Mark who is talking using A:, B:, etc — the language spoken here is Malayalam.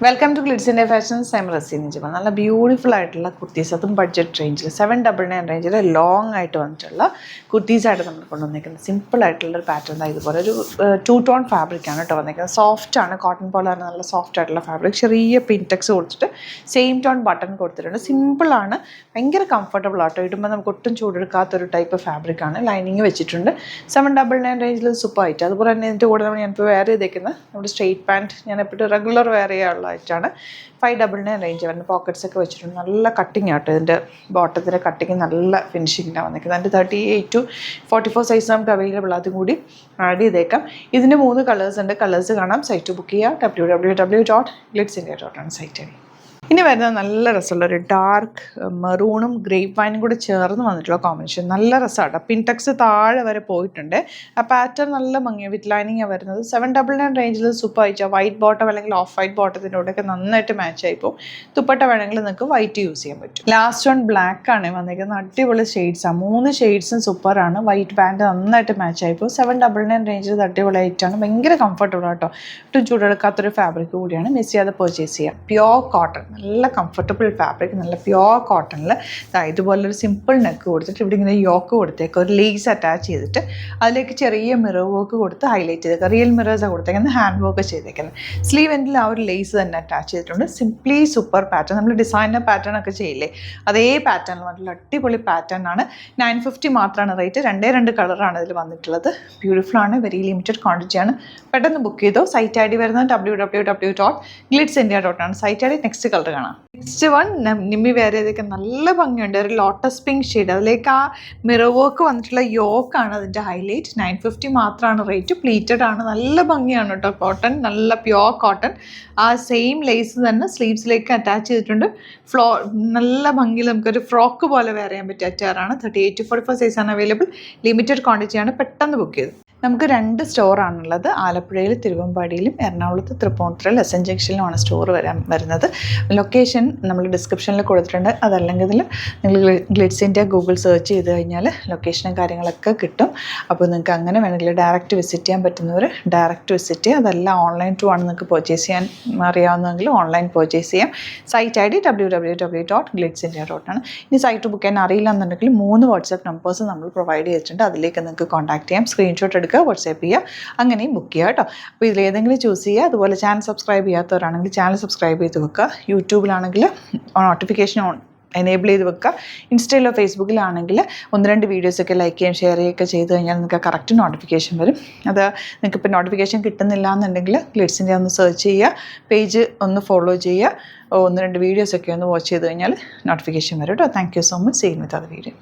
A: Welcome to Glitz India fashions. I'm Raseen Jamal. നല്ല ബ്യൂട്ടിഫുൾ ആയിട്ടുള്ള കുർത്തീസ്, അതും ബഡ്ജറ്റ് റേഞ്ചിൽ 799 റേഞ്ചിൽ ലോങ് ആയിട്ട് വന്നിട്ടുള്ള കുർത്തീസായിട്ട് നമ്മൾ കൊണ്ടുവന്നിരിക്കുന്നത്. സിമ്പിൾ ആയിട്ടുള്ളൊരു പാറ്റേൺ ഇതുപോലെ ഒരു 2 ടോൺ ഫാബ്രിക്കാണ് കേട്ടോ വന്നിരിക്കുന്നത്. സോഫ്റ്റ് ആണ്, കോട്ടൺ പോലെയാണ്, നല്ല സോഫ്റ്റ് ആയിട്ടുള്ള ഫാബ്രിക്. ചെറിയ പിൻടെക്സ് കൊടുത്തിട്ട് സെയിം ടോൺ ബട്ടൺ കൊടുത്തിട്ടുണ്ട്. സിമ്പിളാണ്, ഭയങ്കര കംഫർട്ടബിൾ ആട്ടോ. ഇടുമ്പോൾ നമുക്ക് ഒട്ടും ചൂടെടുക്കാത്തൊരു ടൈപ്പ് ഫാബ്രിക്കാണ്. ലൈനിങ് വെച്ചിട്ടുണ്ട്. 799 റേഞ്ചിൽ സൂപ്പർ ആയിട്ട്. അതുപോലെ തന്നെ ഇതിൻ്റെ കൂടെ ഞാനിപ്പോൾ വെയർ ചെയ്തേക്കുന്നത് നമ്മുടെ സ്ട്രെയിറ്റ് പാൻറ്റ്, ഞാൻ എപ്പോഴും റെഗുലർ വെയർ ചെയ്യാറുള്ള ആയിട്ടാണ് 599 റേഞ്ച് വരുന്നത്. പോക്കറ്റ്സ് ഒക്കെ വെച്ചിട്ടുണ്ട്. നല്ല കട്ടിങ് ആട്ടോ. ഇതിൻ്റെ ബോട്ടത്തിൻ്റെ കട്ടിങ് നല്ല ഫിനിഷിങ്ങിലാണ് വന്നിരിക്കുന്നത്. അതിൻ്റെ 38 to 44 സൈസ് നമുക്ക് അവൈലബിൾ. അതും കൂടി ആഡ് ചെയ്തേക്കാം. ഇതിൻ്റെ 3 കളേഴ്സ് ഉണ്ട്. കളേഴ്സ് കാണാം. സൈറ്റ് ബുക്ക് ചെയ്യുക. www.glitzindia.in സൈറ്റ് വഴി. ഇനി വരുന്നത് നല്ല രസമുള്ള ഒരു ഡാർക്ക് മെറൂണും ഗ്രേപ്പ് വൈനും കൂടെ ചേർന്ന് വന്നിട്ടുള്ള കോമ്പിനേഷൻ. നല്ല രസമാണ്. പിൻടെക്സ് താഴെ വരെ പോയിട്ടുണ്ട്. ആ പാറ്റേൺ നല്ല ഭംഗിയാണ്. വിത്ത് ലൈനിങ്ങാണ് വരുന്നത്. 799 റേഞ്ചിൽ സൂപ്പർ അയച്ചാൽ വൈറ്റ് ബോട്ടം അല്ലെങ്കിൽ ഓഫ് വൈറ്റ് ബോട്ടത്തിൻ്റെ കൂടെയൊക്കെ നന്നായിട്ട് മാച്ച് ആയിപ്പോൾ ദുപ്പട്ട വേണമെങ്കിൽ നിങ്ങൾക്ക് വൈറ്റ് യൂസ് ചെയ്യാൻ പറ്റും. ലാസ്റ്റ് വൺ ബ്ലാക്ക് ആണ് വന്നിരിക്കുന്നത്. അടിപൊളി ഷെയ്ഡ്സാണ്. 3 ഷെയ്ഡ്സും സൂപ്പറാണ്. വൈറ്റ് പാൻറ്റ് നന്നായിട്ട് മാച്ച് ആയിപ്പോൾ 799 റേഞ്ചിൽ അടിപൊളി ആയിട്ടാണ്. ഭയങ്കര കംഫർട്ടബിൾ ആട്ടോ. ഒട്ടും ചൂടെടുക്കാത്തൊരു ഫാബ്രിക് കൂടിയാണ്. മിസ് ചെയ്യാതെ പർച്ചേസ് ചെയ്യാം. പ്യോർ കോട്ടൺ, നല്ല കംഫർട്ടബിൾ ഫാബ്രിക്, നല്ല പ്യോർ കോട്ടണിൽ ഇതുപോലൊരു സിമ്പിൾ നെക്ക് കൊടുത്തിട്ട് ഇവിടെ ഇങ്ങനെ യോക്ക് കൊടുത്തേക്ക് ഒരു ലേസ് അറ്റാച്ച് ചെയ്തിട്ട് അതിലേക്ക് ചെറിയ മിറർ വർക്ക് കൊടുത്ത് ഹൈലൈറ്റ് ചെയ്തേക്കുക. റിയൽ മിറേഴ്സാണ് കൊടുത്തേക്കുന്നത്. ഹാൻഡ് വർക്ക് ചെയ്തേക്കുന്നത്. സ്ലീവ് എൻഡിൽ ആ ഒരു ലേസ് തന്നെ അറ്റാച്ച് ചെയ്തിട്ടുണ്ട്. Simply super pattern. നമ്മൾ ഡിസൈനർ പാറ്റേൺ ഒക്കെ ചെയ്യില്ലേ, അതേ പാറ്റേൺ വന്നിട്ടുള്ള അടിപൊളി പാറ്റേൺ ആണ്. 950 മാത്രമാണ് റേറ്റ്. 2 കളറാണ് ഇതിൽ വന്നിട്ടുള്ളത്. ബ്യൂട്ടിഫുൾ ആണ്. വെരി ലിമിറ്റഡ് ക്വാണ്ടിറ്റി ആണ്. പെട്ടെന്ന് ബുക്ക് ചെയ്തോ. സൈറ്റ് ഐ ഡി വരുന്നത് www.glitzindia.in site I D. Next colour കാണാം. നെക്സ്റ്റ് വൺ നിമ്മി വെയർ ചെയ്തൊക്കെ നല്ല ഭംഗിയുണ്ട്. ഒരു ലോട്ടസ് പിങ്ക് ഷെയ്ഡ്. അതിലേക്ക് ആ മിറർ വർക്ക് വന്നിട്ടുള്ള യോക്കാണ് അതിൻ്റെ ഹൈലൈറ്റ്. 950 മാത്രമാണ് റേറ്റ്. പ്ലീറ്റഡ് ആണ്. നല്ല ഭംഗിയാണ് കേട്ടോ. കോട്ടൺ, നല്ല പ്യോർ കോട്ടൺ. ആ സെയിം ലേസ് തന്നെ സ്ലീവ്സിലേക്ക് അറ്റാച്ച് ചെയ്തിട്ടുണ്ട്. നല്ല ഭംഗിയിൽ നമുക്കൊരു ഫ്രോക്ക് പോലെ വെയർ ചെയ്യാൻ പറ്റിയ അറ്റാറാണ്. 38 to 44 സൈസാണ് അവൈലബിൾ. ലിമിറ്റഡ് ക്വാണ്ടിറ്റിയാണ്. പെട്ടെന്ന് ബുക്ക് ചെയ്തു. നമുക്ക് 2 സ്റ്റോറാണുള്ളത്. ആലപ്പുഴയിൽ, തിരുവമ്പാടിയിലും, എറണാകുളത്ത് തൃപ്പൂണിത്തുറയിൽ എസ് എൻ ജംഗ്ഷനിലുമാണ് സ്റ്റോർ വരുന്നത്. ലൊക്കേഷൻ നമ്മൾ ഡിസ്ക്രിപ്ഷനിൽ കൊടുത്തിട്ടുണ്ട്. അതല്ലെങ്കിൽ നിങ്ങൾ ഗ്ലിറ്റ്സ് ഇന്ത്യ ഗൂഗിൾ സെർച്ച് ചെയ്ത് കഴിഞ്ഞാൽ ലൊക്കേഷനും കാര്യങ്ങളൊക്കെ കിട്ടും. അപ്പോൾ നിങ്ങൾക്ക് അങ്ങനെ വേണമെങ്കിൽ ഡയറക്റ്റ് വിസിറ്റ് ചെയ്യാൻ പറ്റുന്നവർ ഡയറക്റ്റ് വിസിറ്റ് ചെയ്യുക. അതല്ല ഓൺലൈൻ ത്രൂ ആണ് നിങ്ങൾക്ക് പർച്ചേസ് ചെയ്യാൻ അറിയാവുന്നതെങ്കിൽ ഓൺലൈൻ പർച്ചേസ് ചെയ്യാം. Site I D www.glitzindia.in. ഇനി സൈറ്റ് ബുക്ക് ചെയ്യാൻ അറിയില്ല എന്നുണ്ടെങ്കിൽ 3 വാട്സാപ്പ് നമ്പേഴ്സ് നമ്മൾ പ്രൊവൈഡ് ചെയ്തിട്ടുണ്ട്. അതിലേക്ക് നിങ്ങൾക്ക് കോൺടാക്ട് ചെയ്യാം. സ്ക്രീൻഷോട്ട് എടുക്കുക, വാട്സാപ്പ് ചെയ്യുക, അങ്ങനെയും ബുക്ക് ചെയ്യുക കേട്ടോ. അപ്പോൾ ഇതിലേതെങ്കിലും ചൂസ് ചെയ്യുക. അതുപോലെ ചാനൽ സബ്സ്ക്രൈബ് ചെയ്യാത്തവരാണെങ്കിൽ ചാനൽ സബ്സ്ക്രൈബ് ചെയ്ത് വെക്കുക. യൂട്യൂബിലാണെങ്കിൽ നോട്ടിഫിക്കേഷൻ എനേബിൾ ചെയ്ത് വെക്കുക. ഇൻസ്റ്റയിലോ ഫേസ്ബുക്കിലാണെങ്കിൽ 1-2 വീഡിയോസൊക്കെ ലൈക്ക് ചെയ്യുകയും ഷെയർ ചെയ്യുകയൊക്കെ ചെയ്ത് കഴിഞ്ഞാൽ നിങ്ങൾക്ക് കറക്റ്റ് നോട്ടിഫിക്കേഷൻ വരും. അത് നിങ്ങൾക്ക് ഇപ്പോൾ നോട്ടിഫിക്കേഷൻ കിട്ടുന്നില്ല എന്നുണ്ടെങ്കിൽ ഗ്ലിറ്റ്സ് ഇന്ത്യ ഒന്ന് സെർച്ച് ചെയ്യുക, പേജ് ഒന്ന് ഫോളോ ചെയ്യുക, 1-2 വീഡിയോസൊക്കെ ഒന്ന് വാച്ച് ചെയ്ത് കഴിഞ്ഞാൽ നോട്ടിഫിക്കേഷൻ വരും കേട്ടോ. Thank you so much. See you with other video.